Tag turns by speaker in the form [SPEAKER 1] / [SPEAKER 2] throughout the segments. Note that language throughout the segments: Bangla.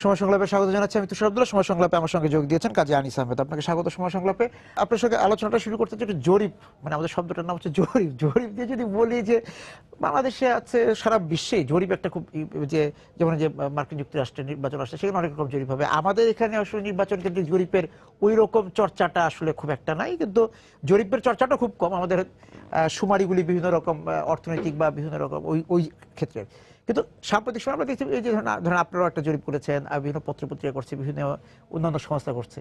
[SPEAKER 1] সময় সংলাপে স্বাগত জানাচ্ছি। আমি তুষার আব্দুল্লাহ। সময় সংলাপে আমার সঙ্গে যোগ দিয়েছেন কাজী আনিস আহমেদ। আপনাকে স্বাগত সময় সংলাপে। আপনার সঙ্গে আলোচনাটা শুরু করতে চাই জরিপ, মানে আমাদের শব্দটার নাম হচ্ছে জরিপ। জরিপ দিয়ে যদি বলি যে বাংলাদেশে আছে, সারা বিশ্বে জরিপ একটা খুব যে যেমন যে মার্কিন যুক্তরাষ্ট্রের নির্বাচন আসছে, সেখানে অনেক রকম জরিপ হবে। আমাদের এখানে আসলে নির্বাচন কেন্দ্রিক জরিপের ওই রকম চর্চাটা আসলে খুব একটা নাই, কিন্তু জরিপের চর্চাটা খুব কম। আমাদের শুমারিগুলি বিভিন্ন রকম অর্থনৈতিক বা বিভিন্ন রকম ওই ক্ষেত্রে। কিন্তু সাম্প্রতিক সময় আমরা দেখছি, এই যে ধরেন আপনারাও একটা জরিপ করেছেন, বিভিন্ন পত্রপত্রিকা করছে, বিভিন্ন অন্যান্য সংস্থা করছে।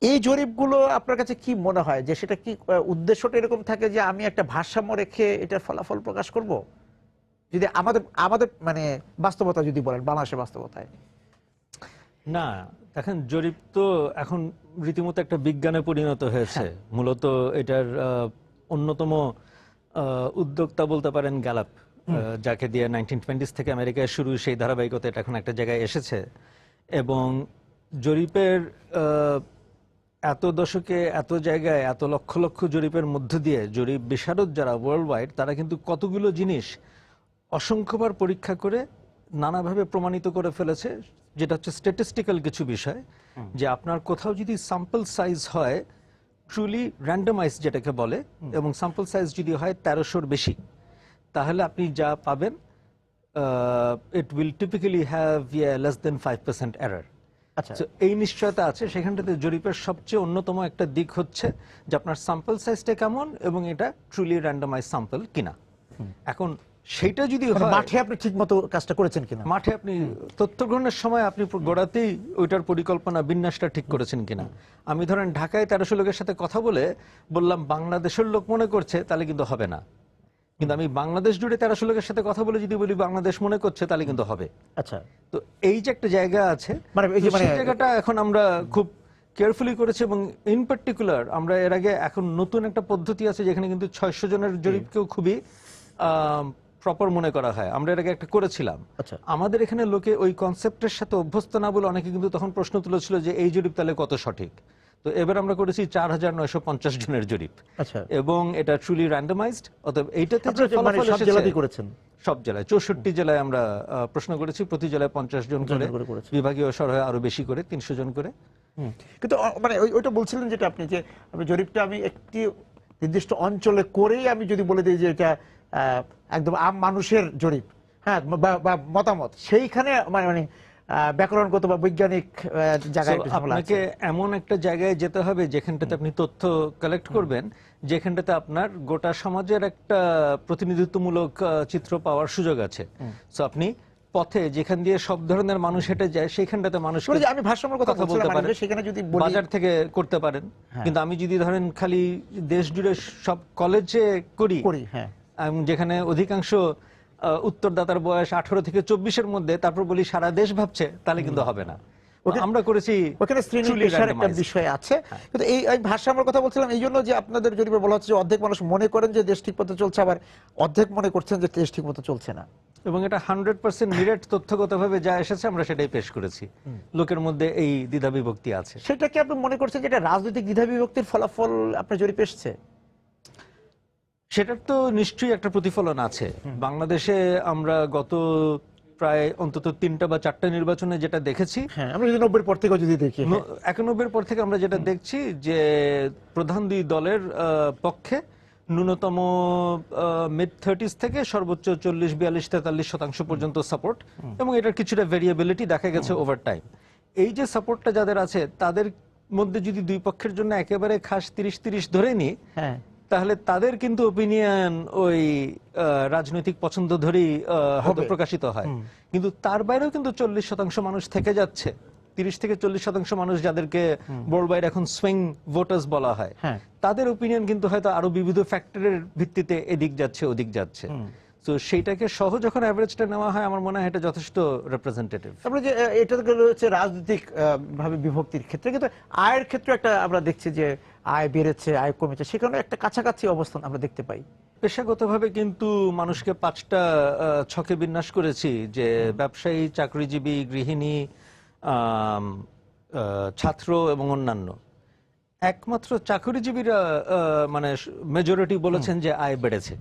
[SPEAKER 1] এই জরিপগুলো আপনার কাছে কি মনে হয় যে সেটা কি উদ্দেশ্যটা এরকম থাকে যে আমি একটা ভারসাম্য রেখে এটার ফলাফল প্রকাশ করব, যদি আমাদের আমাদের মানে বাস্তবতা যদি বলেন, বাংলাদেশের বাস্তবতায়?
[SPEAKER 2] না, দেখেন, জরিপ তো এখন রীতিমতো একটা বিজ্ঞানে পরিণত হয়েছে। মূলত এটার অন্যতম উদ্যোক্তা বলতে পারেন গ্যালাপ, যাকে দিয়ে 1920s থেকে আমেরিকায় শুরু, সেই ধারাবাহিকতা এটা এখন একটা জায়গায় এসেছে। এবং জরিপের এত দশকে এত জায়গায় এত লক্ষ লক্ষ জরিপের মধ্য দিয়ে জরিপ বিশারদ যারা ওয়ার্ল্ড ওয়াইড, তারা কিন্তু কতগুলো জিনিস অসংখ্যবার পরীক্ষা করে নানাভাবে প্রমাণিত করে ফেলেছে, যেটা হচ্ছে স্ট্যাটিস্টিক্যাল কিছু বিষয়, যে আপনার কোথাও যদি স্যাম্পল সাইজ হয় ট্রুলি র্যান্ডমাইজ যেটাকে বলে, এবং স্যাম্পল সাইজ যদি হয় 1300-র বেশি, তাহলে আপনি যা পাবেন it will typically have less than 5% error.
[SPEAKER 1] আচ্ছা,
[SPEAKER 2] এই নিশ্চয়তা আছে সেখানটাতে। জরিপের সবচেয়ে অন্যতম একটা দিক হচ্ছে যে আপনার স্যাম্পল সাইজটা কেমন এবং এটা ট্রুলি র্যান্ডমাইজ স্যাম্পল কিনা। এখন সেইটা যদি হয়,
[SPEAKER 1] মাঠে আপনি ঠিক মতো কাজটা করেছেন কিনা,
[SPEAKER 2] মাঠে আপনি তথ্য গ্রহণের সময় আপনি গোড়াতেই ওইটার পরিকল্পনা বিন্যাসটা ঠিক করেছেন কিনা। আমি ধরেন ঢাকায় 1300 লোকের সাথে কথা বললাম বাংলাদেশের লোক মনে করছে, তাহলে কিন্তু হবে না। কিন্তু আমি বাংলাদেশ জুড়ে 1300 লোকের সাথে কথা বলে যদি বলি বাংলাদেশ মনে করছে, তাহলে কিন্তু হবে।
[SPEAKER 1] আচ্ছা,
[SPEAKER 2] তো এই যে একটা জায়গা আছে,
[SPEAKER 1] এই
[SPEAKER 2] সেই জায়গাটা এখন আমরা খুব কেয়ারফুলি করেছি। এবং ইন পার্টিকুলার আমরা এর আগে এখন নতুন একটা পদ্ধতি আছে যেখানে কিন্তু 600 জনের জরিপকেও খুবই প্রপার মনে করা হয়। আমরা এর আগে একটা করেছিলাম। আমাদের এখানে লোকে ওই কনসেপ্টের সাথে অভ্যস্ত না বলে অনেকে কিন্তু তখন প্রশ্ন তুলেছিল যে এই জরিপ তাহলে কত সঠিক। তো এবার আমরা করেছি 4950 জনের জরিপ, এবং এটা ট্রুলি র্যান্ডমাইজড। অতএব এইটাতে যে ফলাফল এসেছে, সব জেলায় 64 জেলায় আমরা প্রশ্ন করেছি, প্রতি জেলায় 50 জন করে, বিভাগীয় সরহে আরো বেশি করে 300 জন করে।
[SPEAKER 1] কিন্তু মানে ওইটা বলছিলেন যেটা আপনি, যে আমি জরিপটা আমি একটি নির্দিষ্ট অঞ্চলে করেই আমি যদি বলে দিই যে এটা একদম আম মানুষের জরিপ, হ্যাঁ, বা মতামত, সেইখানে মানে ব্যাকরণগত বা বৈজ্ঞানিক জায়গায়
[SPEAKER 2] আপনাকে এমন একটা জায়গায় যেতে হবে যেখানটাতে আপনি তথ্য কালেক্ট করবেন, যেখানটাতে আপনার গোটা সমাজের একটা প্রতিনিধিত্বমূলক চিত্র পাওয়ার সুযোগ আছে। সো আপনি পথে যেখান দিয়ে সব ধরনের মানুষ হেঁটে যায়, সেইখানটাতে মানুষ,
[SPEAKER 1] আমি ভারসাম্যের কথা বলতে পারেন, সেখানে যদি
[SPEAKER 2] বাজার থেকে করতে পারেন। কিন্তু আমি যদি ধরেন খালি দেশ জুড়ে সব কলেজে করি, যেখানে অধিকাংশ উত্তরদাতার বয়স 18 থেকে 24-এর মধ্যে, তারপর বলি সারা দেশ ভাবছে, তাহলে কিন্তু হবে না। আমরা করেছি,
[SPEAKER 1] ওখানে শ্রেণী পেশার একটা বিষয় আছে। কিন্তু এই ভারসাম্যের কথা বলছিলাম এই জন্য যে আপনাদের জরিপে বলা হচ্ছে যে অর্ধেক মানুষ মনে করেন যে দেশ ঠিক মতো চলছে, আবার অর্ধেক মনে করছেন যে দেশ ঠিক মতো চলছে না।
[SPEAKER 2] এবং এটা 100% মিরেট তথ্যগতভাবে যা এসেছে আমরা সেটাই পেশ করেছি। লোকের মধ্যে এই দ্বিধা বিভক্তি আছে।
[SPEAKER 1] সেটা কি আপনি মনে করছেন যে এটা রাজনৈতিক দ্বিধা বিভক্তির ফলাফল আপনার জরিপে এসেছে?
[SPEAKER 2] সেটার তো নিশ্চয়ই একটা প্রতিফলন আছে। বাংলাদেশে আমরা গত প্রায় অন্তত 3টা বা 4টা নির্বাচনে যেটা দেখেছি,
[SPEAKER 1] আমরা যদি 90-এর পর থেকে যদি দেখি,
[SPEAKER 2] 91-এর পর থেকে আমরা যেটা দেখছি যে প্রধান দুই দলের পক্ষে ন্যূনতম মিড 30s থেকে সর্বোচ্চ 40, 42, 43% পর্যন্ত সাপোর্ট, এবং এটার কিছুটা ভেরিয়েবিলিটি দেখা গেছে ওভার টাইম। এই যে সাপোর্টটা যাদের আছে, তাদের মধ্যে যদি দুই পক্ষের জন্য একেবারে খাস 30-30 ধরে নিই, তাহলে তাদের কিন্তু ওপিনিয়ন ওই রাজনৈতিক পছন্দ ধরেই হয়তো প্রকাশিত হয়। কিন্তু তার বাইরেও কিন্তু 40% মানুষ থেকে যাচ্ছে, 30 থেকে 40% মানুষ যাদেরকে ওয়ার্ল্ড ওয়াইড এখন সুইং ভোটার্স বলা হয়, তাদের ওপিনিয়ন কিন্তু হয়তো আরো বিবিধ ফ্যাক্টরের ভিত্তিতে এদিক যাচ্ছে ওদিক যাচ্ছে। তো সেইটাকে সহ যখন অ্যাভারেজটা নেওয়া হয়, আমার মনে হয় এটা যথেষ্ট রিপ্রেজেন্টেটিভ।
[SPEAKER 1] আমরা যে এটা হচ্ছে রাজনৈতিক ভাবে বিভক্তির ক্ষেত্রে, কিন্তু আয়ের ক্ষেত্রে একটা আমরা দেখছি যে আয় বেড়েছে, আয় কমেছে, সেখানে একটা কাছাকাছি অবস্থান আমরা দেখতে পাই।
[SPEAKER 2] পেশাগতভাবে কিন্তু মানুষকে 5টা ছকে বিন্যাস করেছি, যে ব্যবসায়ী, চাকরিজীবী, গৃহিণী, ছাত্র এবং অন্যান্য। একমাত্র চাকরিজীবীরা মানে মেজরিটি বলেছেন যে আয় বেড়েছে।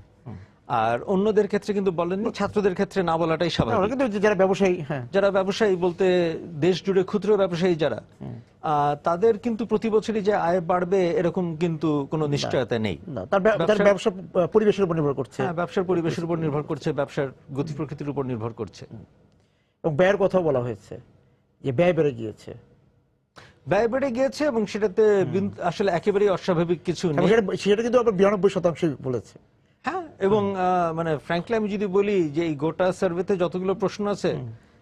[SPEAKER 2] আর অন্যদের ক্ষেত্রে কিন্তু বলেননি, ছাত্রদের ক্ষেত্রে না বলাটাই
[SPEAKER 1] ওরা
[SPEAKER 2] স্বাভাবিক।
[SPEAKER 1] কিন্তু যারা ব্যবসায়ী, হ্যাঁ,
[SPEAKER 2] যারা ব্যবসায়ী বলতে দেশ জুড়ে ক্ষুদ্র ব্যবসায়ী যারা, তাদের কিন্তু প্রতি বছরই যে আয় বাড়বে এরকম কিন্তু কোনো নিশ্চয়তা নেই।
[SPEAKER 1] না, তার ব্যবসা পরিবেশের উপর নির্ভর করছে,
[SPEAKER 2] হ্যাঁ, ব্যবসার পরিবেশের উপর নির্ভর করছে, ব্যবসার গতি প্রকৃতির উপর নির্ভর করছে।
[SPEAKER 1] এবং ব্যয়ের কথাও বলা হয়েছে যে ব্যয় বেড়ে গিয়েছে,
[SPEAKER 2] ব্যয় বেড়ে গিয়েছে এবং সেটাতে আসলে একেবারেই অস্বাভাবিক কিছু
[SPEAKER 1] এবং
[SPEAKER 2] নেই।
[SPEAKER 1] সেটা কিন্তু আবার 92% বলেছে।
[SPEAKER 2] হ্যাঁ, এবং মানে ফ্র্যাঙ্কলি আমি যদি বলি যে এই গোটা সার্ভেতে যতগুলো প্রশ্ন আছে,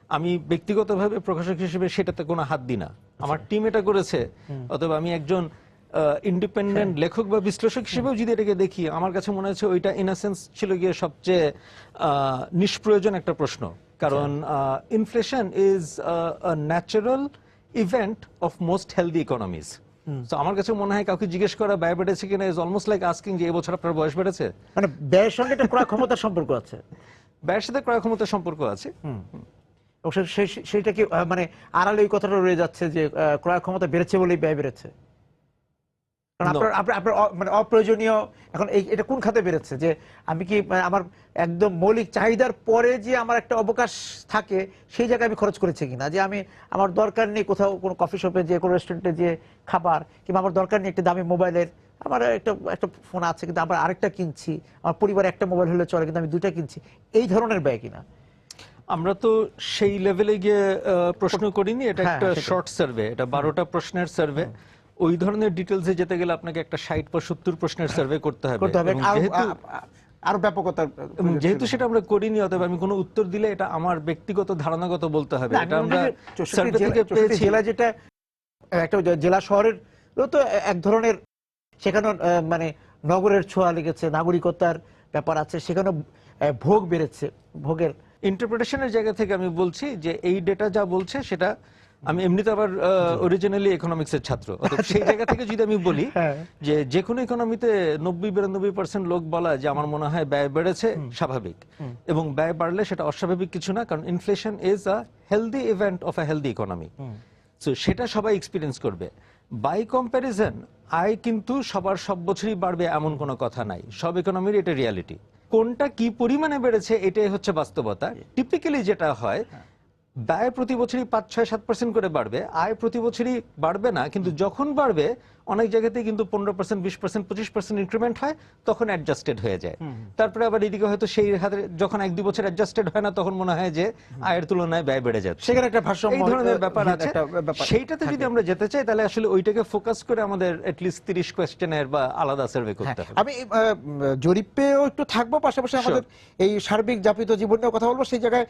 [SPEAKER 2] আমি ব্যক্তিগতভাবে প্রকাশক হিসেবে সেটাতে কোনো হাত দিই না। আমার টিম এটা করেছে, অথবা আমি একজন ইন্ডিপেন্ডেন্ট লেখক বা বিশ্লেষক হিসেবেও যদি এটাকে দেখি, আমার কাছে মনে হচ্ছে ওইটা ইন আ সেন্স ছিল গিয়ে সবচেয়ে নিষ্প্রয়োজন একটা প্রশ্ন। কারণ inflation is a natural event of most healthy economies. তো আমার কাছে মনে হয় কাউকে জিজ্ঞেস করা ব্যয় বেড়েছে কিনা ইজ অলমোস্ট লাইক আস্কিং যে এবছর আপনার বয়স বেড়েছে।
[SPEAKER 1] মানে ব্যয়ের সঙ্গে একটা ক্রয় ক্ষমতার সম্পর্ক আছে,
[SPEAKER 2] ব্যয়ের সাথে ক্রয় ক্ষমতার সম্পর্ক আছে।
[SPEAKER 1] এবং সেইটা কি মানে আড়ালে ওই কথাটা রয়ে যাচ্ছে যে ক্রয় ক্ষমতা বেড়েছে বলেই ব্যয় বেড়েছে? কারণ আপনার মানে অপ্রয়োজনীয় এখন এটা কোন খাতে বেড়েছে? যে আমি কি আমার একদম মৌলিক চাহিদার পরে যে আমার একটা অবকাশ থাকে সেই জায়গায় আমি খরচ করেছি কিনা, যে আমি আমার দরকার নেই কোথাও কোনো কফি শপে যে কোনো রেস্টুরেন্টে যে খাবার, কিংবা আমার দরকার নেই একটা দামি মোবাইলের, আমার একটা ফোন আছে কিন্তু আবার আরেকটা কিনছি, আমার পরিবারে একটা মোবাইল হলে চলে কিন্তু আমি দুইটা কিনছি, এই ধরনের ব্যয় কিনা?
[SPEAKER 2] আমরা তো সেই লেভেলে গিয়ে প্রশ্ন করিনি। এটা
[SPEAKER 1] হ্যাঁ,
[SPEAKER 2] একটা
[SPEAKER 1] সেটাই।
[SPEAKER 2] শর্ট সার্ভে, এটা 12টা প্রশ্নের সার্ভে। ওই ধরনের ডিটেলসে যেতে গেলে আপনাকে একটা 60 বা 70 প্রশ্নের সার্ভে করতে হবে। এবং
[SPEAKER 1] আরো ব্যাপকতার
[SPEAKER 2] যেহেতু সেটা আমরা করিনি, অতএব আমি কোনো উত্তর দিলে এটা আমার ব্যক্তিগত ধারণাগত বলতে হবে। এটা আমরা সার্ভে থেকে পেয়েছি।
[SPEAKER 1] জেলা যেটা একটা জেলা শহরের তো এক ধরনের, সেখানে মানে নগরের ছোঁয়া লেগেছে, নাগরিকতার ব্যাপার আছে, সেখানে ভোগ বেড়েছে, ভোগের
[SPEAKER 2] ইন্টারপ্রিটেশনের জায়গা থেকে আমি বলছি যে এই ডেটা যা বলছে সেটা, আমি এমনিতে আবার অরিজিনালি ইকোনমিক্সের ছাত্র, অতএব সেই জায়গা থেকে যদি আমি বলি যে যে কোনো ইকোনমিতে 90-92% লোক বলা যে আমার মনে হয় ব্যয় বেড়েছে স্বাভাবিক, এবং ব্যয় বাড়লে সেটা অস্বাভাবিক কিছু না, কারণ inflation is a healthy event of a healthy economy. So সেটা সবাই এক্সপিরিয়েন্স করবে। বাই কম্প্যারিজন আয় কিন্তু সবার সব বছরই বাড়বে এমন কোনো কথা নাই, সব ইকোনমির এটা রিয়ালিটি। কোনটা কি পরিমাণে বেড়েছে এটাই হচ্ছে বাস্তবতা। টিপিক্যালি যেটা হয়, ব্যয় প্রতি বছরই 5-6-7% করে বাড়বে, আয় প্রতি বছরই বাড়বে না, কিন্তু যখন বাড়বে অনেক জায়গাতেই কিন্তু 15%, 20%, 25% ইনক্রিমেন্ট হয়, তখন অ্যাডজাস্টেড হয়ে যায়। তারপরে আবার এদিকে হয়তো সেই হাতে যখন 1-2 বছর অ্যাডজাস্টেড হয় না, তখন মনে হয় যে আয়ের তুলনায় ব্যয় বেড়ে যাচ্ছে।
[SPEAKER 1] সেখানে একটা ভারসাম্য,
[SPEAKER 2] এই ধরনের ব্যাপার আছে। সেইটাতে যদি আমরা যেতে চাই তাহলে আসলে ওইটাকে ফোকাস করে আমাদের অ্যাটলিস্ট 30 কোয়েশ্চেনের বা আলাদা সার্ভে করতে হবে।
[SPEAKER 1] আমি জরিপেও একটু থাকবো, পাশাপাশি আমাদের এই সার্বিক যাপিত জীবন নিয়ে কথা বলবো। সেই জায়গায়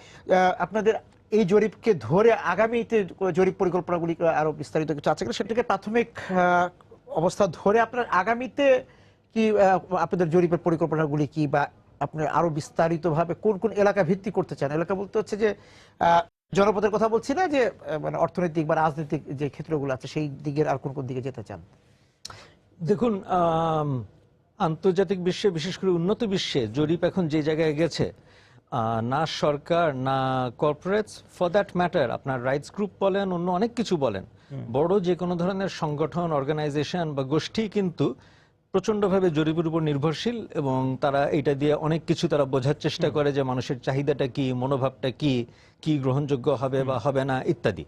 [SPEAKER 1] আপনাদের এই জরিপকে ধরে আগামীতে জরিপ পরিকল্পনাগুলি আরো বিস্তারিত কিছু আছে কিনা, সেটাকে প্রাথমিক অবস্থা ধরে আপনার আগামীতে কি আপনাদের জরিপের পরিকল্পনাগুলি কি, বা আপনি আরো বিস্তারিতভাবে কোন কোন এলাকা ভিত্তি করতে চান? এলাকা বলতে হচ্ছে যে জনপদের কথা বলছি না, যে মানে অর্থনৈতিক বা রাজনৈতিক যে ক্ষেত্রগুলো আছে সেই দিকের আর কোন কোন দিকে যেতে চান?
[SPEAKER 2] দেখুন, আন্তর্জাতিক বিশ্বে, বিশেষ করে উন্নত বিশ্বে জরিপ এখন যে জায়গায় গেছে, না সরকার না কর্পোরেটস, ফর দ্যাট ম্যাটার আপনার রাইটস গ্রুপ বলেন, অন্য অনেক কিছু বলেন, বড় যে কোনো ধরনের সংগঠন, অর্গানাইজেশন বা গোষ্ঠী কিন্তু প্রচন্ডভাবে জরিপের উপর নির্ভরশীল, এবং তারা এটা দিয়ে অনেক কিছু তারা বোঝার চেষ্টা করে যে মানুষের চাহিদাটা কি, মনোভাবটা কি, কি গ্রহণযোগ্য হবে বা হবে না ইত্যাদি।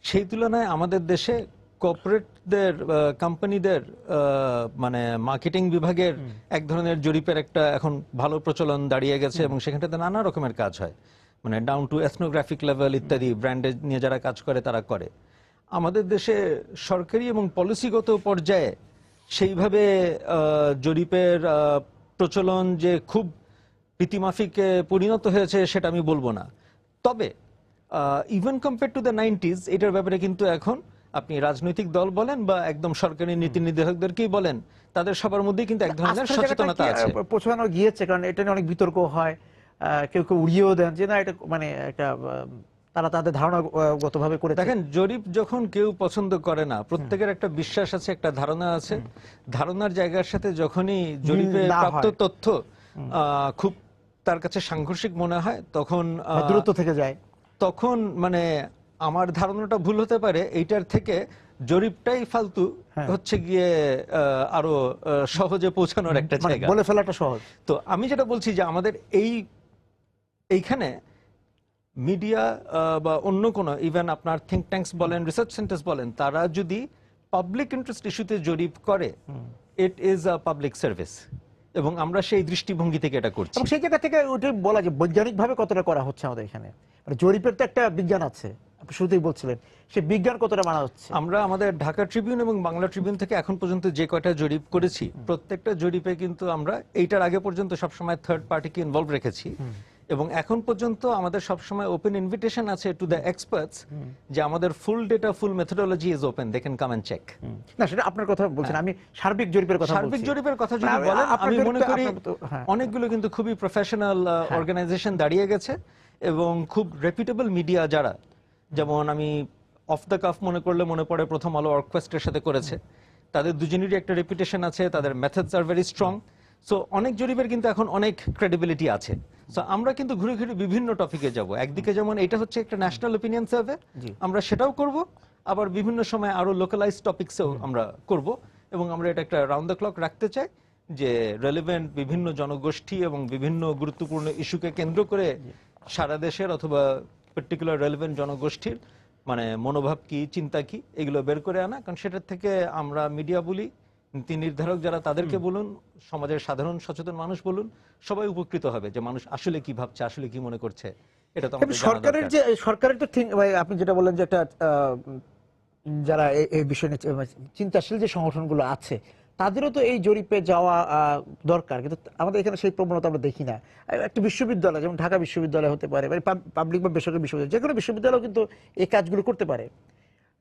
[SPEAKER 2] সেই তুলনায় আমাদের দেশে কর্পোরেটদের, কোম্পানিদের মানে মার্কেটিং বিভাগের এক ধরনের জরিপের একটা এখন ভালো প্রচলন দাঁড়িয়ে গেছে, এবং সেখানটাতে নানা রকমের কাজ হয়, মানে ডাউন টু এথনোগ্রাফিক লেভেল ইত্যাদি, ব্র্যান্ডে নিয়ে যারা কাজ করে তারা করে। আমাদের দেশে সরকারি এবং পলিসিগত পর্যায়ে সেইভাবে জরিপের প্রচলন যে খুব রীতিমাফিক পরিণত হয়েছে সেটা আমি বলবো না। তবে even compare to the 90s এটার ব্যাপারে কিন্তু এখন আপনি রাজনৈতিক দল বলেন বা একদম সরকারি নীতি নির্ধারকদেরকেই বলেন, তাদের সবার মধ্যেই কিন্তু এক ধরনের সচেতনতা আছে।
[SPEAKER 1] পৌঁছানো গিয়েছে, কারণ এটা নিয়ে অনেক বিতর্ক হয়, কেউ কেউ উড়িয়েও দেন যে না এটা মানে একটা তারা তাদের ধারণাগতভাবে করে।
[SPEAKER 2] দেখেন, জরিপ যখন কেউ পছন্দ করে না, প্রত্যেকের একটা বিশ্বাস আছে, একটা ধারণা আছে, ধারণার জায়গার সাথে যখনই জরিপে প্রাপ্ত তথ্য খুব তার কাছে সাংঘর্ষিক মনে হয়, তখন
[SPEAKER 1] দূরত্ব থেকে যায়,
[SPEAKER 2] তখন মানে আমার ধারণাটা ভুল হতে পারে, এইটার থেকে জরিপটাই ফালতু,
[SPEAKER 1] হ্যাঁ।
[SPEAKER 2] হচ্ছে গিয়ে আরো সহজে পৌঁছানোর একটা
[SPEAKER 1] মানে
[SPEAKER 2] জায়গা।
[SPEAKER 1] বলে ফেলাটা সহজ।
[SPEAKER 2] তো আমি যেটা বলছি যে আমাদের এইখানে মিডিয়া বা অন্য কোনো, ইভেন আপনার থিঙ্ক ট্যাঙ্কস বলেন, রিসার্চ সেন্টার্স বলেন, তারা যদি পাবলিক ইন্টারেস্ট ইস্যুতে জরিপ করে, it is a public service, এবং আমরা সেই দৃষ্টিভঙ্গি থেকে এটা করছি।
[SPEAKER 1] এবং সেই জায়গা থেকে ওইটাই বলা যে বৈজ্ঞানিকভাবে কতটা করা হচ্ছে আমাদের এখানে, মানে জরিপের তো একটা বিজ্ঞান আছে, আপনি শুরুতেই বলছিলেন, সেই বিজ্ঞান কতটা মানা হচ্ছে।
[SPEAKER 2] আমরা আমাদের ঢাকা ট্রিবিউন এবং বাংলা ট্রিবিউন থেকে এখন পর্যন্ত যে কয়টা জরিপ করেছি, প্রত্যেকটা জরিপে কিন্তু আমরা এইটার আগে পর্যন্ত সবসময় থার্ড পার্টিকে ইনভলভ রেখেছি, এবং এখন পর্যন্ত আমাদের সবসময় ওপেন ইনভিটেশন আছে টু দ্য এক্সপার্টস, যে আমাদের full data, full methodology is open, they can come and check.
[SPEAKER 1] না, সেটা আপনার কথা বলছেন, আমি সার্বিক জরিপের কথা বলছি।
[SPEAKER 2] সার্বিক জরিপের কথা যদি
[SPEAKER 1] না,
[SPEAKER 2] বলেন,
[SPEAKER 1] আপনার
[SPEAKER 2] আমি
[SPEAKER 1] জরিপ
[SPEAKER 2] মনে
[SPEAKER 1] তো-
[SPEAKER 2] করি
[SPEAKER 1] আপনার তো- হ্যাঁ।
[SPEAKER 2] অনেকগুলো কিন্তু খুবই প্রফেশনাল অর্গানাইজেশন দাঁড়িয়ে গেছে, এবং খুব রেপুটেবল মিডিয়া যারা, যেমন আমি অফ দ্য কাফ মনে করলে মনে পড়ে প্রথম আলো অর্কোয়েস্টের সাথে করেছে, তাদের দুজনেরই একটা রেপুটেশন আছে, তাদের methods are very strong. So অনেক জরিপের কিন্তু এখন অনেক ক্রেডিবিলিটি আছে। সো আমরা কিন্তু ঘুরে ঘুরে বিভিন্ন টপিকে যাব, একদিকে যেমন এটা হচ্ছে একটা ন্যাশনাল ওপিনিয়ন সার্ভে, আমরা সেটাও করব, আবার বিভিন্ন সময় আরো লোকালাইজ টপিকসেও আমরা করব, এবং আমরা এটা একটা রাউন্ড দ্য ক্লক রাখতে চাই, যে রেলেভেন্ট বিভিন্ন জনগোষ্ঠী এবং বিভিন্ন গুরুত্বপূর্ণ ইস্যুকে কেন্দ্র করে সারা দেশের অথবা পার্টিকুলার রেলেভেন্ট জনগোষ্ঠীর মানে মনোভাব কি, চিন্তা কি, এগুলো বের করে আনা। কারণ সেটার থেকে আমরা মিডিয়া বলি, নীতি নির্ধারক যারা, তাদেরকে বলুন, সমাজের সাধারণ সচেতন মানুষ বলুন, সবাই উপকৃত হবে যে মানুষ আসলে কি ভাবছে, আসলে কি মনে করছে। এটা তো আমাদের জানা
[SPEAKER 1] সরকারের
[SPEAKER 2] দরকার।
[SPEAKER 1] যে সরকারের তো আপনি যেটা বললেন যে একটা যারা এই বিষয় নিয়ে চিন্তাশীল যে সংগঠনগুলো আছে, তাদেরও তো এই জরিপে যাওয়া দরকার, কিন্তু আমাদের এখানে সেই প্রবণতা আমরা দেখি না। একটা বিশ্ববিদ্যালয় যেমন ঢাকা বিশ্ববিদ্যালয় হতে পারে, মানে পাবলিক বা বেসরকারি বিশ্ববিদ্যালয়, যে কোনো বিশ্ববিদ্যালয় কিন্তু এই কাজগুলো করতে পারে,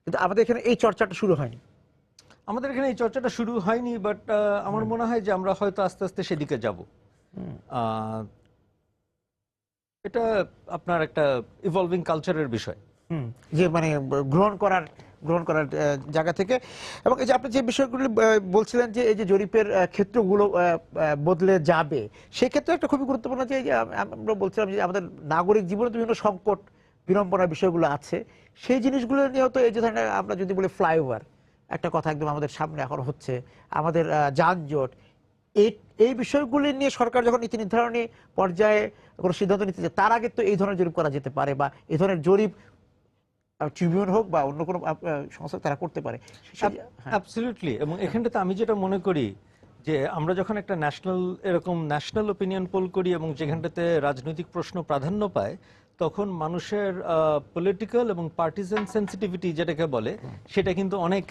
[SPEAKER 1] কিন্তু আমাদের এখানে এই চর্চাটা শুরু হয়নি।
[SPEAKER 2] আমাদের এখানে এই চর্চাটা শুরু হয়নি, বাট আমার মনে হয় যে আমরা হয়তো আস্তে আস্তে সেদিকে যাব। এটা আপনার একটা ইভলভিং কালচারের বিষয়,
[SPEAKER 1] যে মানে গ্রহণ করার জায়গা থেকে। এবং এই যে আপনি যে বিষয়গুলো বলছিলেন যে এই যে জরিপের ক্ষেত্রগুলো বদলে যাবে, সেই ক্ষেত্রে একটা খুবই গুরুত্বপূর্ণ যে এই যে আমরা বলছিলাম যে আমাদের নাগরিক জীবনে বিভিন্ন সংকট বিড়ম্বনার বিষয়গুলো আছে, সেই জিনিসগুলো নিয়েও তো এই যে ধরেন আমরা যদি বলি ফ্লাইওভার, একটা কথা একদম আমাদের সামনে এখন হচ্ছে, আমাদের যানজট, এই বিষয়গুলি নিয়ে সরকার যখন নীতি নির্ধারণী পর্যায়ে কোনো সিদ্ধান্ত নিতে চায়, তার আগে তো এই ধরনের জরিপ করা যেতে পারে, বা এই ধরনের জরিপ ট্রিবিউন হোক বা অন্য কোনো সংস্থা তারা করতে পারে।
[SPEAKER 2] অ্যাবসলিউটলি। এবং এখানটাতে আমি যেটা মনে করি যে আমরা যখন একটা এরকম ন্যাশনাল ওপিনিয়ন পোল করি, এবং যেখানটাতে রাজনৈতিক প্রশ্ন প্রাধান্য পায়, তখন মানুষের পলিটিক্যাল এবং পার্টিজান সেন্সিটিভিটি যেটাকে বলে, সেটা কিন্তু অনেক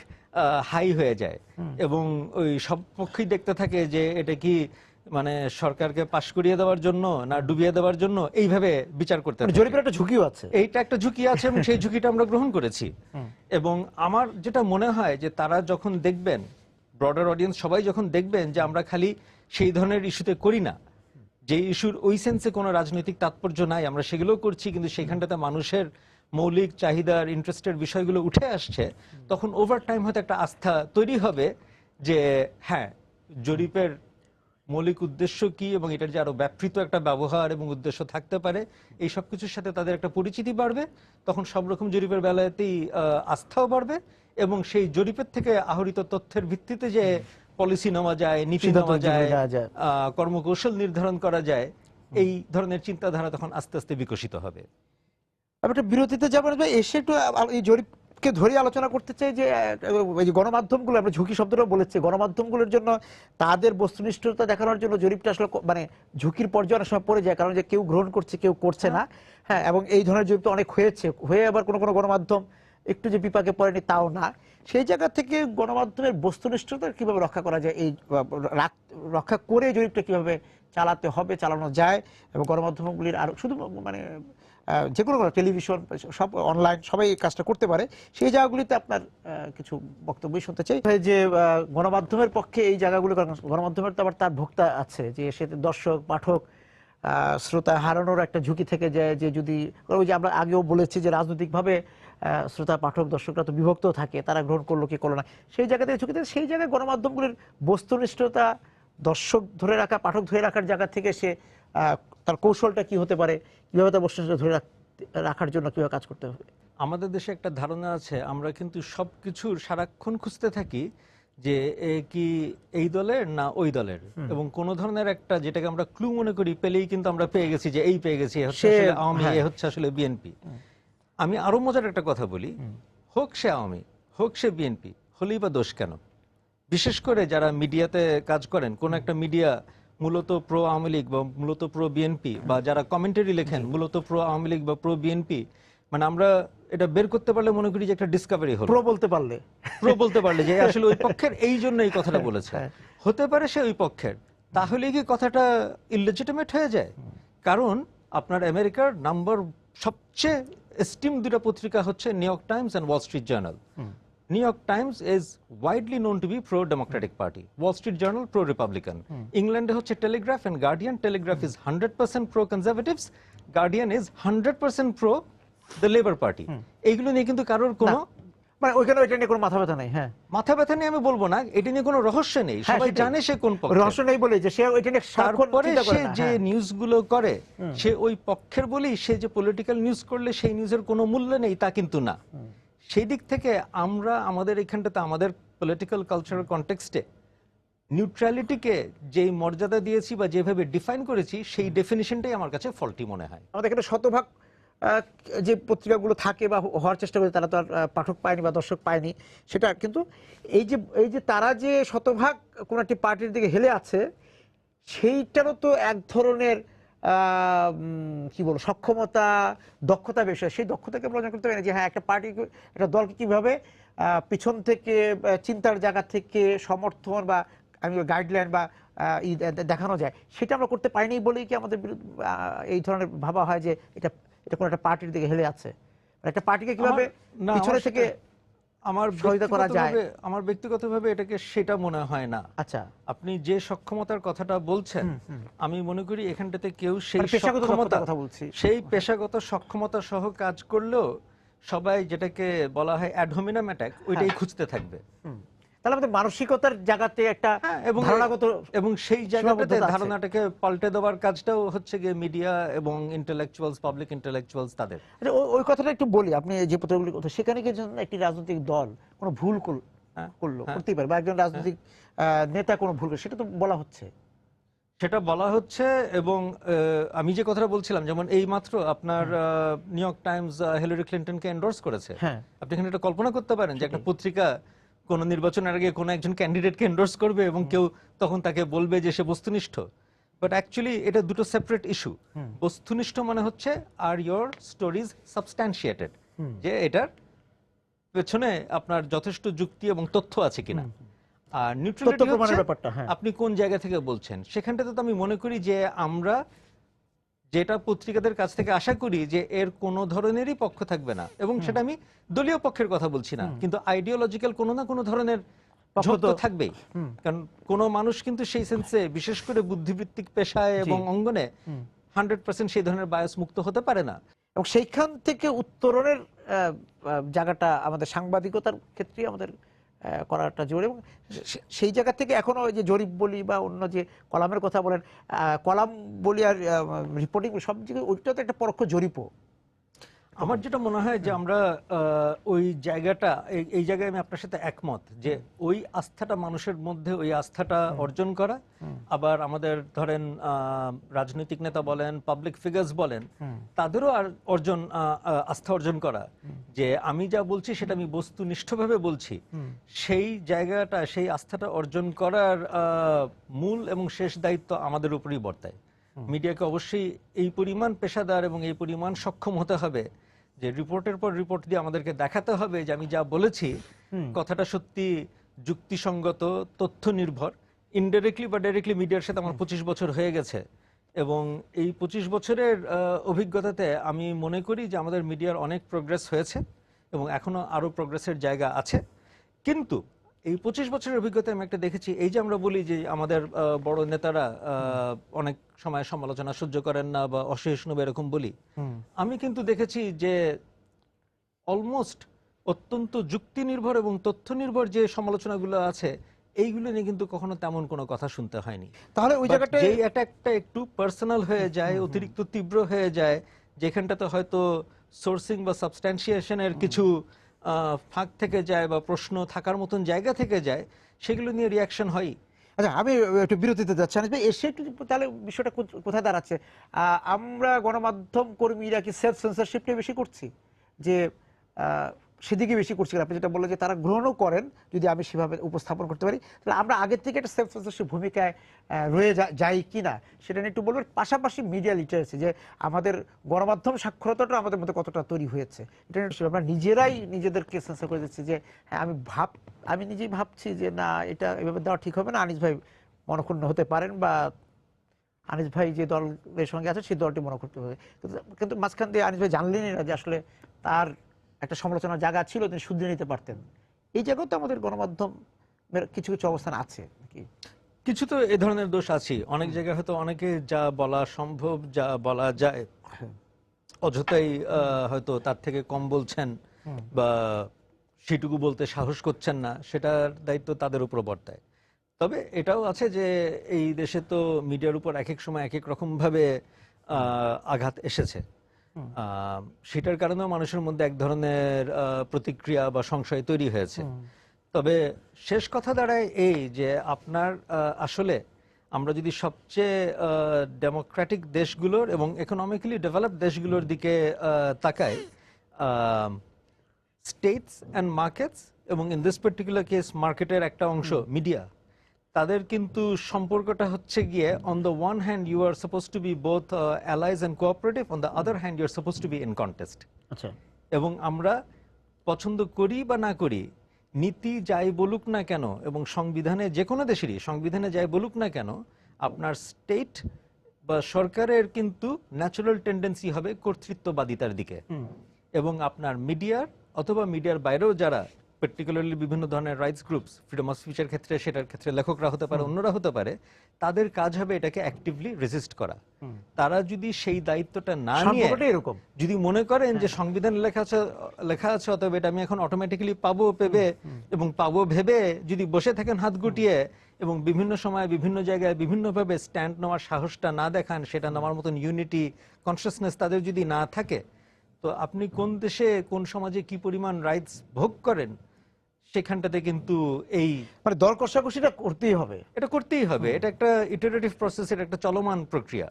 [SPEAKER 2] হাই হয়ে যায়, এবং ওই সব পক্ষই দেখতে থাকে যে এটা কি মানে সরকারকে পাশ করিয়ে দেওয়ার জন্য না ডুবিয়ে দেওয়ার জন্য, এইভাবে বিচার করতে থাকে।
[SPEAKER 1] জরিপের একটা ঝুঁকিও আছে,
[SPEAKER 2] এইটা একটা ঝুঁকি আছে, এবং সেই ঝুঁকিটা আমরা গ্রহণ করেছি। এবং আমার যেটা মনে হয় যে তারা যখন দেখবেন, ব্রডার অডিয়েন্স সবাই যখন দেখবেন যে আমরা খালি সেই ধরনের ইস্যুতে করি না, যে ইস্যুর ওই সেন্সে কোনো রাজনৈতিক তাৎপর্য নাই, আমরা সেগুলোও করছি, কিন্তু সেখানটাতে মানুষের মৌলিক চাহিদার, ইন্টারেস্টের বিষয়গুলো উঠে আসছে, তখন ওভার টাইম হয়তো একটা আস্থা তৈরি হবে যে হ্যাঁ, জরিপের মৌলিক উদ্দেশ্য কি, এবং এটার যে আরো ব্যাপৃত একটা ব্যবহার এবং উদ্দেশ্য থাকতে পারে, এই সব কিছুর সাথে তাদের একটা পরিচিতি বাড়বে। তখন সব রকম জরিপের বেলাতেই আস্থাও বাড়বে, এবং সেই জরিপের থেকে আহরিত তথ্যের ভিত্তিতে যে পলিসি নেওয়া যায়, নীতি নেওয়া যায়, কর্মকৌশল নির্ধারণ করা যায়, এই ধরনের চিন্তাধারা তখন আস্তে আস্তে বিকশিত হবে।
[SPEAKER 1] আমি একটা বিরতিতে যাবো, এসে একটু এই জরিপকে ধরে আলোচনা করতে চাই যে এই যে গণমাধ্যমগুলো, আমরা ঝুঁকি শব্দটা বলেছি, গণমাধ্যমগুলোর জন্য তাদের বস্তুনিষ্ঠতা দেখানোর জন্য জরিপটা আসলে মানে ঝুঁকির পর্যায়ে অনেক সময় পড়ে যায়, কারণ যে কেউ গ্রহণ করছে, কেউ করছে না। হ্যাঁ, এবং এই ধরনের জরিপ তো অনেক হয়ে আবার কোনো কোনো গণমাধ্যম একটু যে বিপাকে পড়েনি তাও না। সেই জায়গা থেকে গণমাধ্যমের বস্তুনিষ্ঠতা কিভাবে রক্ষা করা যায়, এই রক্ষা করে জরিপটা কিভাবে চালাতে হবে, চালানো যায়, এবং গণমাধ্যমগুলির আরো শুধু মানে যে কোনো টেলিভিশন, সব অনলাইন, সবাই এই কাজটা করতে পারে, সেই জায়গাগুলিতে আপনার কিছু বক্তব্য শুনতে চাই। যে গণমাধ্যমের পক্ষে এই জায়গাগুলো, গণমাধ্যমের তো আবার তার ভোক্তা আছে, যে সে দর্শক, পাঠক, শ্রোতা হারানোর একটা ঝুঁকি থেকে যায়, যে যদি ওই যে আমরা আগেও বলেছি যে রাজনৈতিকভাবে শ্রোতা, পাঠক, দর্শকরা তো বিভক্ত থাকে, তারা গ্রহণ করলো কি করলো না, সেই জায়গা থেকে ঝুঁকি থাকে। সেই জায়গায় গণমাধ্যমগুলির বস্তুনিষ্ঠতা, দর্শক ধরে রাখা, পাঠক ধরে রাখার জায়গা থেকে সে তার কৌশলটা কি হতে পারে, কিভাবে তার বস্তুনিষ্ঠতা ধরে রাখার জন্য কিভাবে কাজ করতে হবে?
[SPEAKER 2] আমাদের দেশে একটা ধারণা আছে, আমরা কিন্তু সবকিছুর সারাক্ষণ খুঁজতে থাকি যে এ কি এই দলের না ওই দলের, এবং কোন ধরনের একটা যেটাকে আমরা ক্লু মনে করি পেলেই কিন্তু আমরা পেয়ে গেছি যে এই পেয়ে গেছি, এ হচ্ছে আসলে আওয়ামী, এ হচ্ছে আসলে বিএনপি। আমি আরো মজার একটা কথা বলি, হোক সে আওয়ামী হোক সে বিএনপি, হলেই বা দোষ কেন? বিশেষ করে যারা মিডিয়াতে কাজ করেন, কোন একটা মিডিয়া মূলত প্রো আওয়ামী লীগ বা মূলত প্রো বিএনপি, বা যারা কমেন্টারি লেখেন মূলত প্রো আওয়ামী লীগ বা প্রো বিএনপি, মানে আমরা এটা বের করতে পারলে মনে করি যে একটা ডিসকভারি হলো।
[SPEAKER 1] প্রো বলতে পারলে,
[SPEAKER 2] প্রো বলতে পারলে যে আসলে ওই পক্ষের এই জন্য এই কথাটা বলেছে, হতে পারে সে ওই পক্ষের, তাহলে কি কথাটা ইললেজিটিমেট হয়ে যায়? কারণ আপনার আমেরিকার নাম্বার সবচেয়ে এস্টিম দুটো পত্রিকা হচ্ছে New York Times and Wall Street Journal. New York Times is widely known to be pro-democratic party. Wall Street Journal pro-republican. England হচ্ছে Telegraph and Guardian. Telegraph is 100% pro-conservatives. Guardian is 100% pro the Labour Party. এইগুলো নিয়ে কিন্তু কারোর কোনো
[SPEAKER 1] মানে ওইখানে ওইটা নিয়ে কোনো মাথা ব্যথা নেই। হ্যাঁ,
[SPEAKER 2] মাথা ব্যথা নিয়ে আমি বলবো না, এটা নিয়ে কোনো রহস্য নেই, সবাই জানে সে কোন পক্ষের।
[SPEAKER 1] রহস্য নেই বলে যে সে ওইটা নিয়ে সারাক্ষণ
[SPEAKER 2] তারপরে
[SPEAKER 1] চিন্তা করে
[SPEAKER 2] সে
[SPEAKER 1] না।
[SPEAKER 2] যে নিউজগুলো করে সে ওই পক্ষের বলেই সে যে পলিটিক্যাল নিউজ করলে সেই নিউজের কোনো মূল্য নেই তা কিন্তু না। সেই দিক থেকে আমরা আমাদের এখানটাতে আমাদের পলিটিক্যাল কালচারাল কনটেক্সটে নিউট্রালিটিকে যেই মর্যাদা দিয়েছি বা যেভাবে ডিফাইন করেছি সেই ডেফিনিশনটাই আমার কাছে ফল্টি মনে হয়।
[SPEAKER 1] আমাদের এখানে শতভাগ যে পত্রিকাগুলো থাকে বা হওয়ার চেষ্টা করে তারা তো আর পাঠক পায়নি বা দর্শক পায়নি, সেটা কিন্তু এই যে তারা যে শতভাগ কোন একটি পার্টির দিকে হেলে আছে, সেইটারও তো এক ধরনের কি বলবো সক্ষমতা, দক্ষতা বিষয়। সেই দক্ষতাকে আমরা অর্জন করতে পারি না যে হ্যাঁ একটা পার্টি, একটা দলকে কিভাবে পিছন থেকে চিন্তার জায়গা থেকে সমর্থন বা গাইডলাইন বা দেখানো যায়, সেটা আমরা করতে পারিনি বলেই কি আমাদের এই ধরনের ভাবা হয় যে এটা এটা কোনো একটা পার্টির দিকে হেলে আছে। একটা পার্টিকে কিভাবে পিছনে থেকে
[SPEAKER 2] আমার
[SPEAKER 1] সহায়তা করা যায়,
[SPEAKER 2] আমার ব্যক্তিগতভাবে এটাকে সেটা মনে হয় না।
[SPEAKER 1] আচ্ছা,
[SPEAKER 2] আপনি যে সক্ষমতার কথাটা বলছেন, আমি মনে করি এখানটাতে কেউ সেই
[SPEAKER 1] পেশাগত
[SPEAKER 2] সক্ষমতা,
[SPEAKER 1] কথা বলছি,
[SPEAKER 2] সেই পেশাগত সক্ষমতা সহ কাজ করলেও সবাই যেটাকে বলা হয় অ্যাড হোমিনাম অ্যাটাক, ওইটাই খুঁজতে থাকবে।
[SPEAKER 1] তাহলে আমাদের মানসিকতার জায়গাতে একটা ধারণাগত,
[SPEAKER 2] এবং সেই জায়গাটাতে ধারণাটাকে পাল্টে দেওয়ার কাজটাও হচ্ছে গিয়ে মিডিয়া এবং ইন্টেলেকচুয়ালস, পাবলিক ইন্টেলেকচুয়ালস তাদের।
[SPEAKER 1] ওই কথাটা একটু বলি। আপনি যে পত্রগুলির কথা, সেখানে কি একটি রাজনৈতিক দল কোনো ভুল করলো, করতেই পারে, বা একজন রাজনৈতিক নেতা কোনো ভুল করে, সেটা তো বলা হচ্ছে,
[SPEAKER 2] সেটা বলা হচ্ছে। এবং আমি যে কথাটা বলছিলাম, যেমন এই মাত্র আপনার নিউ ইয়র্ক টাইমস হিলারি ক্লিনটনকে এন্ডোর্স করেছে। আপনি এখানে একটা কল্পনা করতে পারেন যে একটা পত্রিকা কোন নির্বাচনের আগে কোন একজন ক্যান্ডিডেটকে এন্ডোর্স করবে এবং কেউ তখন তাকে বলবে যে সে বস্তুনিষ্ঠ। বাট অ্যাকচুয়ালি এটা দুটো সেপারেট ইস্যু। বস্তুনিষ্ঠ মানে হচ্ছে আর ইয়োর স্টোরিজ সাবস্ট্যান্সিয়েটেড, যে এটার পেছনে আপনার যথেষ্ট যুক্তি এবং তথ্য আছে কিনা। আর নিউট্রালিটি হচ্ছে আপনি কোন জায়গা থেকে বলছেন। সেখানটাতে তো আমি মনে করি যে আমরা যেটা পত্রিকাদের কাছ থেকে আশা করি যে এর কোনো ধরনেরই পক্ষ থাকবে না, এবং সেটা আমি দলীয় পক্ষের কথা বলছি না, কিন্তু আইডিওলজিক্যাল কোনো না কোনো ধরনের পক্ষ তো থাকবেই। কারণ কোনো মানুষ কিন্তু সেই সেন্সে, বিশেষ করে বুদ্ধিবৃত্তিক পেশায় এবং অঙ্গনে 100% সেই ধরনের বায়াস মুক্ত হতে পারে না।
[SPEAKER 1] এবং সেইখান থেকে উত্তরণের জায়গাটা আমাদের সাংবাদিকতার ক্ষেত্রে আমাদের করাটা জরুরি। এবং সেই জায়গা থেকে এখনো ওই যে জরিপ বলি বা অন্য যে কলামের কথা বলেন, কলাম বলি আর রিপোর্টিং সব জায়গায়, ওইটা তো একটা পরোক্ষ জরিপও।
[SPEAKER 2] আমার যেটা মনে হয় যে আমরা ওই জায়গাটা, এই জায়গায় আমি আপনার সাথে একমত যে ওই আস্থাটা মানুষের মধ্যে, ওই আস্থাটা অর্জন করা, আবার আমাদের ধরেন রাজনৈতিক নেতা বলেন, পাবলিক ফিগার্স বলেন, তাদেরও আস্থা অর্জন করা যে আমি যা বলছি সেটা আমি বস্তুনিষ্ঠভাবে বলছি, সেই জায়গাটা, সেই আস্থাটা অর্জন করার মূল এবং শেষ দায়িত্ব আমাদের উপরই বর্তায়। মিডিয়াকে অবশ্যই এই পরিমাণ পেশাদার এবং এই পরিমাণ সক্ষম হতে হবে যে রিপোর্টের পর রিপোর্ট দিয়ে আমাদেরকে দেখাতে হবে যে আমি যা বলেছি কথাটা সত্যি যুক্তিসঙ্গত, তথ্য নির্ভর। ইনডাইরেক্টলি বা ডাইরেক্টলি মিডিয়ার সাথে আমার 25 বছর হয়ে গেছে, এবং এই 25 বছরের অভিজ্ঞতাতে আমি মনে করি যে আমাদের মিডিয়ার অনেক প্রোগ্রেস হয়েছে এবং এখনো আরো প্রোগ্রেসের জায়গা আছে। কিন্তু এই 25 বছরের অভিজ্ঞতায় আমি একটা দেখেছি, এই যে আমরা বলি যে আমাদের বড় নেতারা অনেক সময় সমালোচনা সহ্য করেন না বা অসহিষ্ণু এরকম বলি, আমি কিন্তু দেখেছি যে অলমোস্ট অত্যন্ত যুক্তি নির্ভর এবং তথ্য নির্ভর যে সমালোচনাগুলো আছে, এইগুলো নিয়ে কিন্তু কখনো তেমন কোনো কথা শুনতে হয়নি।
[SPEAKER 1] তাহলে ওই জায়গাটা
[SPEAKER 2] যেই অ্যাটাকটা একটু পার্সোনাল হয়ে যায়, অতিরিক্ত তীব্র হয়ে যায়, যেখানটাতে হয়তো সোর্সিং বা সাবস্ট্যান্সিয়েশনের কিছু ফাঁক থেকে যায় বা প্রশ্ন থাকার মতন জায়গা থেকে যায়, সেগুলো নিয়ে রিয়াকশন হয়।
[SPEAKER 1] আচ্ছা, আমি একটু বিরতিতে যাচ্ছি আনিস ভাই, এসে একটু তাহলে বিষয়টা কোথায় দাঁড়াচ্ছে? আমরা গণমাধ্যম কর্মীরা কি সেলফ সেন্সরশিপ নিয়ে বেশি করছি, যে সেদিকে বেশি করছি? আপনি যেটা বললেন যে তারা গ্রহণও করেন যদি আমি সেভাবে উপস্থাপন করতে পারি, তাহলে আমরা আগের থেকে একটা সেলফ সেন্সরশিপ ভূমিকায় রয়ে যাই কিনা সেটা নিয়ে একটু বলবেন। পাশাপাশি মিডিয়া লিটারেসি, যে আমাদের গণমাধ্যম সাক্ষরতাটা আমাদের মধ্যে কতটা তৈরি হয়েছে, এটা নিয়ে আমরা নিজেরাই নিজেদেরকে সেন্সর করে দিচ্ছি যে হ্যাঁ আমি নিজেই ভাবছি যে না, এটা এভাবে দেওয়া ঠিক হবে না, আনিস ভাই মনক্ষুণ্ণ হতে পারেন, বা আনিস ভাই যে দলের সঙ্গে আছে সেই দলটি মনে করতে হবে, কিন্তু মাঝখান দিয়ে আনিস ভাই জানলেনই না যে আসলে তার একটা সমালোচনার জায়গা ছিল, তিনি শুধরে নিতে পারতেন। এই জায়গায় তো আমাদের গণমাধ্যমের কিছু কিছু অবস্থান আছে নাকি?
[SPEAKER 2] কিছু তো এ ধরনের দোষ আছে। অনেক জায়গায় হয়তো অনেকে যা বলা সম্ভব, যা বলা যায়, অযথাই হয়তো তার থেকে কম বলছেন বা সেটুকু বলতে সাহস করছেন না, সেটার দায়িত্ব তাদের উপর বর্তায়। তবে এটাও আছে যে এই দেশে তো মিডিয়ার উপর এক এক সময় এক এক রকম ভাবে আঘাত এসেছে। সেটার কারণেও মানুষের মধ্যে এক ধরনের প্রতিক্রিয়া বা সংশয় তৈরি হয়েছে। তবে শেষ কথা দাঁড়ায় এই যে আপনার আসলে আমরা যদি সবচেয়ে ডেমোক্রেটিক দেশগুলোর এবং ইকোনমিক্যালি ডেভেলপড দেশগুলোর দিকে তাকাই, স্টেটস অ্যান্ড মার্কেটস এবং ইন দিস পার্টিকুলার কেস মার্কেটের একটা অংশ মিডিয়া, তাদের কিন্তু সম্পর্কটা হচ্ছে গিয়ে on the one hand you are suppose to be both allies and cooperative, on the other hand you are suppose to be in contest.
[SPEAKER 1] আচ্ছা,
[SPEAKER 2] এবং আমরা পছন্দ করি বা না করি, নীতি যাই বলুক না কেন এবং সংবিধানে যে কোনো দেশেরই সংবিধানে যাই বলুক না কেন, আপনার স্টেট বা সরকারের কিন্তু ন্যাচারাল টেন্ডেন্সি হবে কর্তৃত্ববাদিতার দিকে। এবং আপনার মিডিয়ার অথবা মিডিয়ার বাইরেও যারা পার্টিকুলারলি বিভিন্ন ধরনের রাইটস গ্রুপস, ফ্রিডম অফ স্পিচের ক্ষেত্রে, সেটার ক্ষেত্রে লেখকরা হতে পারে, অন্যরা হতে পারে, তাদের কাজ হবে এটাকে অ্যাক্টিভলি রেজিস্ট করা। তারা যদি সেই দায়িত্বটা না নিয়ে
[SPEAKER 1] এরকম
[SPEAKER 2] যদি মনে করেন যে সংবিধানে লেখা আছে অতএব এটা আমি এখন অটোমেটিক্যালি পাবো এবং পাবো ভেবে যদি বসে থাকেন হাত গুটিয়ে এবং বিভিন্ন সময় বিভিন্ন জায়গায় বিভিন্নভাবে স্ট্যান্ড নেওয়ার সাহসটা না দেখান, সেটা নেওয়ার মতন ইউনিটি কনসিয়াসনেস তাদের যদি না থাকে, তো আপনি কোন দেশে কোন সমাজে কি পরিমাণ রাইটস ভোগ করেন সেখানটাতে কিন্তু এই
[SPEAKER 1] মানে দর কষাকষিটা করতেই হবে,
[SPEAKER 2] এটা করতেই হবে। এটা একটা ইটারেটিভ প্রসেস, এটা একটা চলমান প্রক্রিয়া।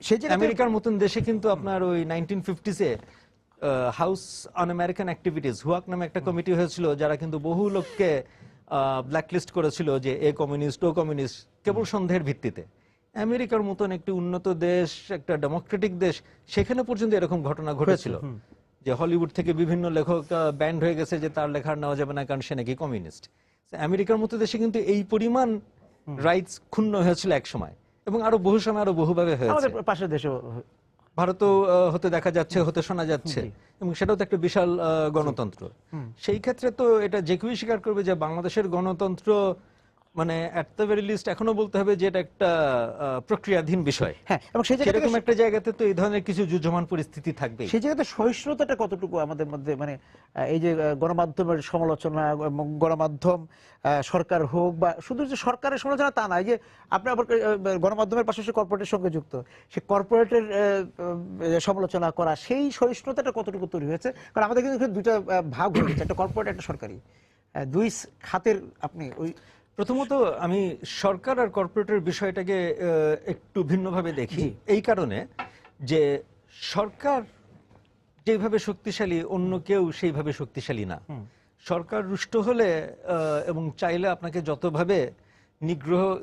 [SPEAKER 1] সেই জায়গায়
[SPEAKER 2] আমেরিকার মতন দেশে কিন্তু আপনার ওই 1950s-এ হাউস অন আমেরিকান অ্যাক্টিভিটিস, হুয়াক নামে একটা কমিটি হয়েছিল, যারা কিন্তু বহু লোককে ব্ল্যাকলিস্ট করেছিল যে এ কমিউনিস্ট, ও কমিউনিস্ট, কেবল সন্দেহের ভিত্তিতে। আমেরিকার মতন একটি উন্নত দেশ, একটা ডেমোক্রেটিক দেশ, সেখানে পর্যন্ত এরকম ঘটনা ঘটেছিল যে হলিউড থেকে বিভিন্ন লেখক ব্যান্ড হয়ে গেছে যে তার লেখা নেওয়া যাবে না কারণ সে নাকি কমিউনিস্ট। আমেরিকার মতো দেশে কিন্তু এই পরিমাণ রাইটস ক্ষুণ্ণ হয়েছিল এক সময়, এবং আরো বহু সময় আরো বহুভাবে হয়েছে।
[SPEAKER 1] আমাদের পাশের দেশে
[SPEAKER 2] ভারতেও হতে দেখা যাচ্ছে, হতে শোনা যাচ্ছে, এবং সেটাও তো একটা বিশাল গণতন্ত্র। সেই ক্ষেত্রে তো এটা যে কেউই স্বীকার করবে যে বাংলাদেশের গণতন্ত্র মানে অ্যাট দ্য ভেরি লিস্ট এখনো বলতে হবে যে এটা একটা প্রক্রিয়াধীন বিষয়।
[SPEAKER 1] হ্যাঁ, এবং সেই জায়গায়
[SPEAKER 2] এরকম একটা জায়গাতে তো এই ধরনের কিছু যুদ্ধমান পরিস্থিতি থাকবে।
[SPEAKER 1] সেই জায়গাতে সহিষ্ণুতাটা কতটুকু আমাদের মধ্যে, মানে এই যে গণমাধ্যমের সমালোচনা এবং গণমাধ্যম সরকার হোক বা শুধু যে সরকারের সমালোচনা তা না, এই যে আপনি আবার গণমাধ্যমের পাশাপাশি কর্পোরেটের সঙ্গে যুক্ত, সেই কর্পোরেটের সমালোচনা করা, সেই সহিষ্ণুতাটা কতটুকু তৈরি হয়েছে? কারণ আমাদের কিন্তু দুইটা ভাগ হয়ে গেছে, একটা কর্পোরেট, একটা সরকারি, দুই খাতের। আপনি ওই
[SPEAKER 2] প্রথমত আমি সরকার আর কর্পোরেটের বিষয়টাকে একটু ভিন্নভাবে দেখি, এই কারণে যে সরকার যেভাবে শক্তিশালী অন্য কেউ সেইভাবে শক্তিশালী না। সরকার রুষ্ট হলে এবং চাইলে আপনাকে যতভাবে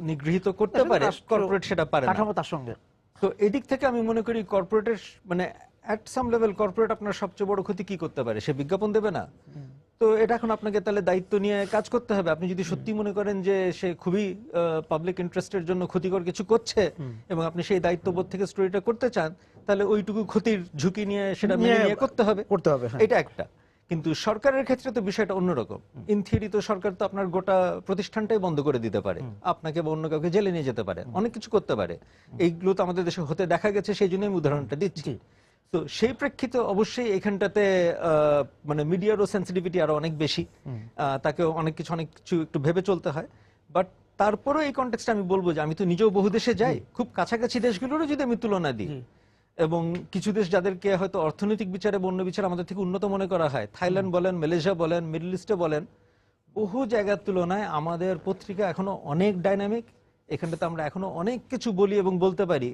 [SPEAKER 2] নিগৃহীত করতে পারে, কর্পোরেট সেটা পারে না।
[SPEAKER 1] কাঠামো তার সঙ্গে।
[SPEAKER 2] তো এদিক থেকে আমি মনে করি কর্পোরেটের মানে অ্যাট সাম লেভেল কর্পোরেট আপনার সবচেয়ে বড় ক্ষতি কি করতে পারে? সে বিজ্ঞাপন দেবে না। তো এটা এখন আপনাকে তাহলে দায়িত্ব নিয়ে কাজ করতে হবে। আপনি যদি সত্যি মনে করেন যে সে খুবই পাবলিক ইন্টারেস্টের জন্য ক্ষতিকর কিছু করছে এবং আপনি সেই দায়িত্ববোধ থেকে স্টোরিটা করতে চান, তাহলে ওইটুকু ক্ষতির ঝুঁকি নিয়ে সেটা মেনে নিয়ে করতে হবে। এটা একটা। কিন্তু সরকারের ক্ষেত্রে তো বিষয়টা অন্যরকম। ইন থিওরি তো সরকার তো আপনার গোটা প্রতিষ্ঠানটাই বন্ধ করে দিতে পারে, আপনাকে বা অন্য কাউকে জেলে নিয়ে যেতে পারে, অনেক কিছু করতে পারে। এইগুলো তো আমাদের দেশে হতে দেখা গেছে, সেই জন্য আমি উদাহরণটা দিচ্ছি। তো সেই প্রেক্ষিতে অবশ্যই এখানটাতে মানে মিডিয়ারও সেন্সিটিভিটি আরো অনেক বেশি, তাকে অনেক কিছু একটু ভেবে চলতে হয়। বাট তারপরেও এই কনটেক্সটে আমি বলবো যে আমি তো নিজেও বহু দেশে যাই, খুব কাছাকাছি দেশগুলোরও যদি আমি তুলনা দিই, এবং কিছু দেশ যাদেরকে হয়তো অর্থনৈতিক বিচারে বা অন্য বিচারে আমাদের থেকে উন্নত মনে করা হয়, থাইল্যান্ড বলেন, মালয়েশিয়া বলেন, মিডল ইস্টে বলেন, বহু জায়গার তুলনায় আমাদের পত্রিকা এখনো অনেক ডাইনামিক। এখানটাতে আমরা এখনো অনেক কিছু বলি এবং বলতে পারি,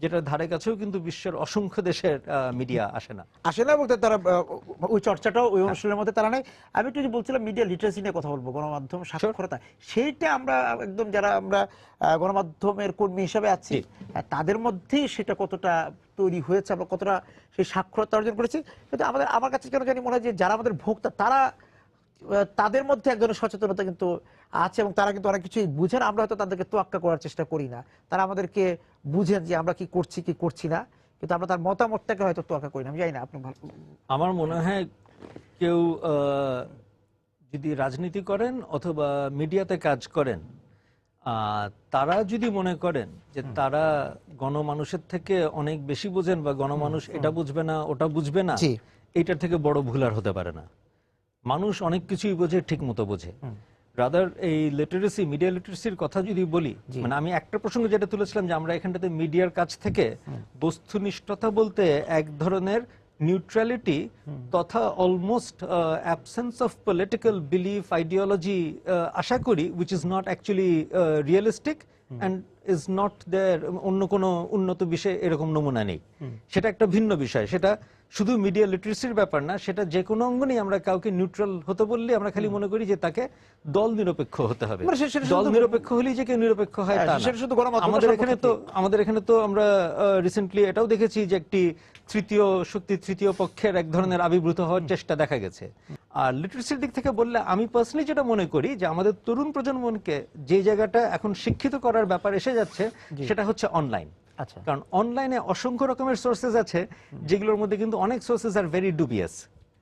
[SPEAKER 2] যেটার ধারে কাছেও কিন্তু বিশ্বের অসংখ্য দেশের মিডিয়া আসে না।
[SPEAKER 1] আসে না, এবং তারা ওই চর্চাটাও ওই অনুষ্ঠানের মধ্যে তারা নেই। আমি একটু যে বলছিলাম মিডিয়া লিটারেসি নিয়ে কথা বলবো, গণমাধ্যম সাক্ষরতা, সেইটা আমরা একদম যারা আমরা গণমাধ্যমের কর্মী হিসাবে আছি তাদের মধ্যেই সেটা কতটা তৈরি হয়েছে, আমরা কতটা সেই সাক্ষরতা অর্জন করেছি। কিন্তু আমার কাছে কেন জানি মনে হয় যে যারা আমাদের ভোক্তা তাদের মধ্যে এক ধরনের সচেতনতা কিন্তু আছে, এবং তারা কিন্তু অনেক কিছুই বুঝেন। আমরা হয়তো তাদেরকে তোয়াক্কা করার চেষ্টা করি না, তারা আমাদেরকে বুঝেন যে আমরা কি করছি কি করছি না, কিন্তু আমরা তার মতামতটাকে হয়তো তোয়াক্কা করি না। আমি জানি না, আপনি
[SPEAKER 2] আমার মনে হয় কেউ যদি রাজনীতি করেন অথবা মিডিয়াতে কাজ করেন, তারা যদি মনে করেন যে তারা গণমানুষের থেকে অনেক বেশি বোঝেন বা গণমানুষ এটা বুঝবে না ওটা বুঝবে না, এইটার থেকে বড় ভুল আর হতে পারে না। মানুষ অনেক কিছুই বোঝে, ঠিক মতো বোঝে। রাদার এই লিটারেসি, মিডিয়া লিটারেসির কথা যদি বলি, মানে আমি একটা প্রসঙ্গ যেটা তুলেছিলাম যে আমরা এখানটাতে মিডিয়ার কাছ থেকে বস্তুনিষ্ঠতা বলতে এক ধরনের নিউট্রালিটি তথা almost absence of political belief ideology আশা করি, which is not actually realistic and is not there. অন্য কোনো উন্নত বিষয়ে এরকম নমুনা নেই। সেটা একটা ভিন্ন বিষয়। সেটা শুধু মিডিয়া লিটারেসির ব্যাপার না, সেটা যে কোনো অঙ্গনেই আমরা কাউকে নিউট্রাল হতে বললে আমরা খালি মনে করি যে তাকে দল নিরপেক্ষ হতে হবে। দল নিরপেক্ষ হলেই যে কেউ নিরপেক্ষ হয় তা না। আমাদের এখানে তো আমরা রিসেন্টলি এটাও দেখেছি যে একটি তৃতীয় শক্তি, তৃতীয় পক্ষের এক ধরনের আবির্ভূত হওয়ার চেষ্টা দেখা গেছে। আর লিটারেসির দিক থেকে বললে আমি পার্সোনালি যেটা মনে করি যে আমাদের তরুণ প্রজন্মকে যে জায়গাটা এখন শিক্ষিত করার ব্যাপার এসে যাচ্ছে সেটা হচ্ছে অনলাইন। কারণ অনলাইনে অসংখ্য রকমের সোর্সেস আছে, যেগুলোর মধ্যে কিন্তু অনেক সোর্সেস আর ভেরি ডুবিয়াস।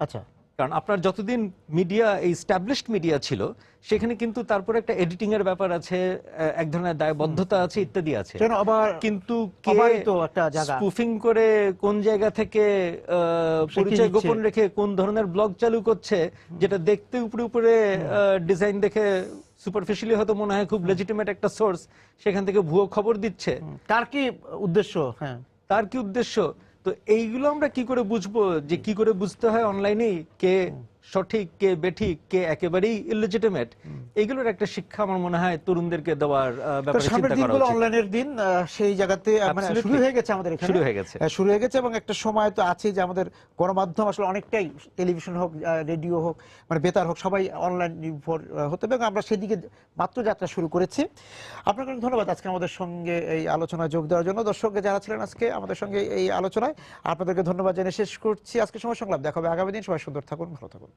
[SPEAKER 1] আচ্ছা,
[SPEAKER 2] কারণ আপনার যতদিন মিডিয়া এস্টাবলিশড মিডিয়া ছিল, সেখানে কিন্তু তারপর একটা এডিটিং এর ব্যাপার আছে, এক ধরনের দায়বদ্ধতা আছে, ইত্যাদি আছে। কিন্তু স্পুফিং করে কোন জায়গা থেকে পরিচয় গোপন রেখে কোন ধরনের ব্লগ চালু করছে, যেটা দেখতে উপরে উপরে ডিজাইন দেখে সুপারফিশিয়ালি হয়তো মনে হয় খুব লেজিটিমেট একটা সোর্স, সেখান থেকে ভুয়ো খবর দিচ্ছে।
[SPEAKER 1] তার কি উদ্দেশ্য?
[SPEAKER 2] তার কি উদ্দেশ্য? তো এইগুলো আমরা কি করে বুঝবো, যে কি করে বুঝতে হয় অনলাইনে কে সঠিক, কে বেঠিক, কে একেবারেই ইললেজিটিমেট? এগুলোর একটা শিক্ষা আমার মনে হয় তরুণদেরকে দেওয়ার ব্যাপারে চিন্তা করা উচিত।
[SPEAKER 1] অনলাইনের দিন সেই জায়গাতে শুরু হয়ে গেছে আমাদের এখানে, শুরু হয়ে গেছে। এবং একটা সময় তো আছে যে আমাদের গণমাধ্যম আসলে অনেকটাই, টেলিভিশন হোক, রেডিও হোক, মানে বেতার হোক, সবাই অনলাইন নির্ভর হতে হবে, এবং আমরা সেদিকে মাত্র যাত্রা শুরু করেছি। আপনাকে ধন্যবাদ আজকে আমাদের সঙ্গে এই আলোচনায় যোগ দেওয়ার জন্য। দর্শক যারা ছিলেন আজকে আমাদের সঙ্গে এই আলোচনায়, আপনাদেরকে ধন্যবাদ জানিয়ে শেষ করছি আজকে সময় সংলাপ। দেখা হবে আগামী দিন। সবাই সুন্দর থাকুন, ভালো থাকুন।